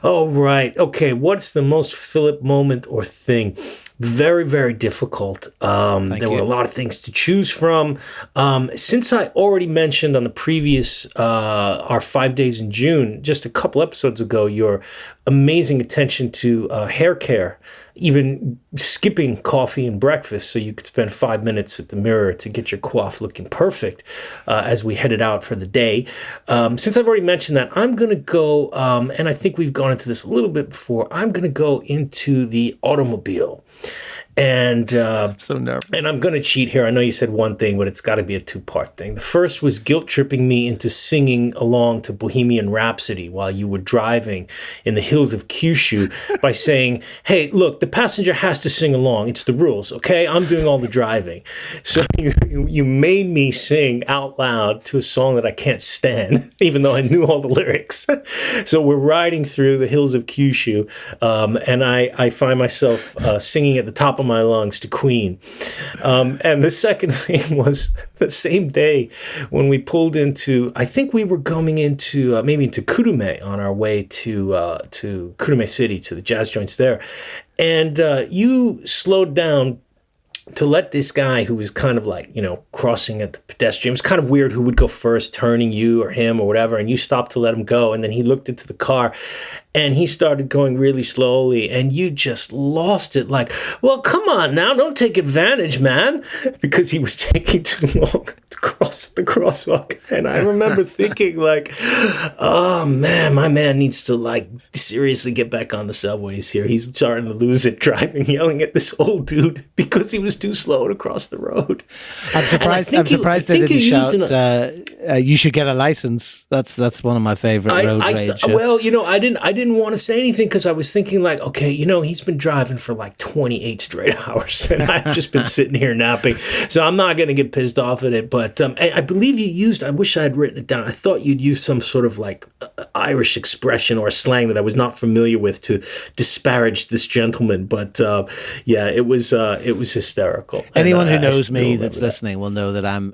Oh, right. Okay. What's the most Philip moment or thing? Very, very difficult. There were a lot of things to choose from. Since I already mentioned on the previous, our 5 days in June, just a couple episodes ago, your amazing attention to hair care, even skipping coffee and breakfast so you could spend 5 minutes at the mirror to get your coif looking perfect as we headed out for the day. Since I've already mentioned that, I'm going to go, and I think we've gone into this a little bit before, I'm going to go into the automobile. And so nervous. And I'm going to cheat here. I know you said one thing, but it's got to be a two-part thing. The first was guilt-tripping me into singing along to Bohemian Rhapsody while you were driving in the hills of Kyushu by saying, hey, look, the passenger has to sing along. It's the rules, okay? I'm doing all the driving. So you made me sing out loud to a song that I can't stand, even though I knew all the lyrics. So we're riding through the hills of Kyushu, and I find myself singing at the top of my lungs to Queen. And the second thing was the same day when we pulled into, I think we were going into maybe into Kurume on our way to Kurume City, to the jazz joints there. And you slowed down to let this guy who was kind of like, crossing at the pedestrian, it was kind of weird who would go first, turning you or him or whatever, and you stopped to let him go, and then he looked into the car, and he started going really slowly, and you just lost it, like, well, come on now, don't take advantage, man, because he was taking too long to across the crosswalk. And I remember thinking like, oh man, my man needs to like seriously get back on the subways here. He's starting to lose it driving, yelling at this old dude because he was too slow to cross the road. I'm surprised they didn't shout, you should get a license. That's one of my favorite road rage. Well, I didn't want to say anything because I was thinking like, okay, he's been driving for like 28 straight hours and I've just been sitting here napping. So I'm not going to get pissed off at it. But I believe you used, I wish I had written it down. I thought you'd use some sort of like Irish expression or slang that I was not familiar with to disparage this gentleman. But yeah, it was hysterical. Anyone who knows me that's listening will know that I'm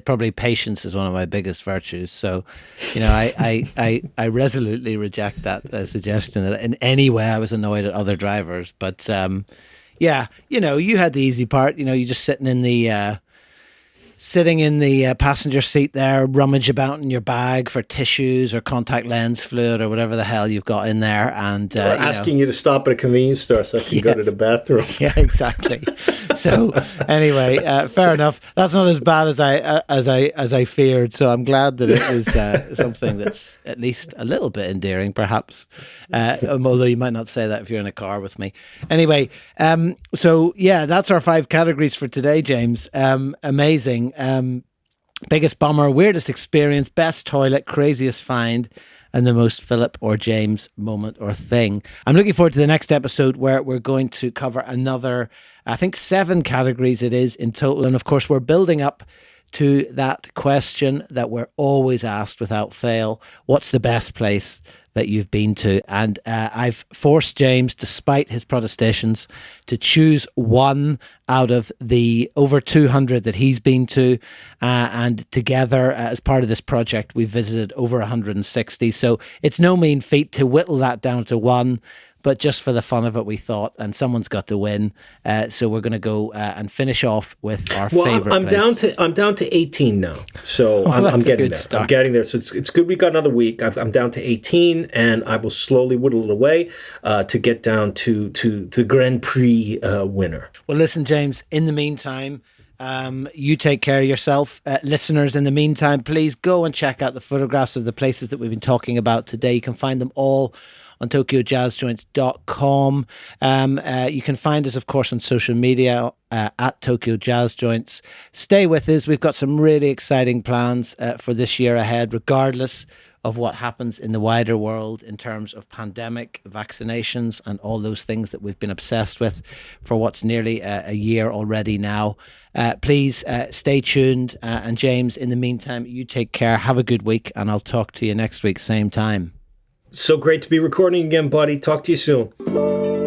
probably patience is one of my biggest virtues. So, I resolutely reject that suggestion that in any way I was annoyed at other drivers. But yeah, you had the easy part. You just sitting in the passenger seat there, rummage about in your bag for tissues or contact lens fluid or whatever the hell you've got in there, and asking you to stop at a convenience store so I can go to the bathroom. Yeah, exactly. So anyway, fair enough. That's not as bad as I feared. So I'm glad that it was something that's at least a little bit endearing, perhaps. Although you might not say that if you're in a car with me. Anyway, so yeah, that's our 5 categories for today, James. Amazing. Biggest bummer, weirdest experience, best toilet, craziest find, and the most Philip or James moment or thing. I'm looking forward to the next episode where we're going to cover another, I think 7 categories it is in total. And of course, we're building up to that question that we're always asked without fail. What's the best place that you've been to? And I've forced James, despite his protestations, to choose one out of the over 200 that he's been to. And together, as part of this project, we've visited over 160. So it's no mean feat to whittle that down to one. But just for the fun of it, we thought, and someone's got to win. So we're going to go and finish off with our favorite. I'm down to 18 now. So I'm getting there. Start. I'm getting there. So it's good. We got another week. I'm down to 18, and I will slowly whittle it away to get down to the Grand Prix winner. Well, listen, James. In the meantime, you take care of yourself. Listeners, in the meantime, please go and check out the photographs of the places that we've been talking about today. You can find them all on TokyoJazzJoints.com. You can find us, of course, on social media at Tokyo Jazz Joints. Stay with us. We've got some really exciting plans for this year ahead, regardless of what happens in the wider world in terms of pandemic, vaccinations, and all those things that we've been obsessed with for what's nearly a year already now. Please stay tuned. And James, in the meantime, you take care. Have a good week, and I'll talk to you next week, same time. So great to be recording again, buddy. Talk to you soon.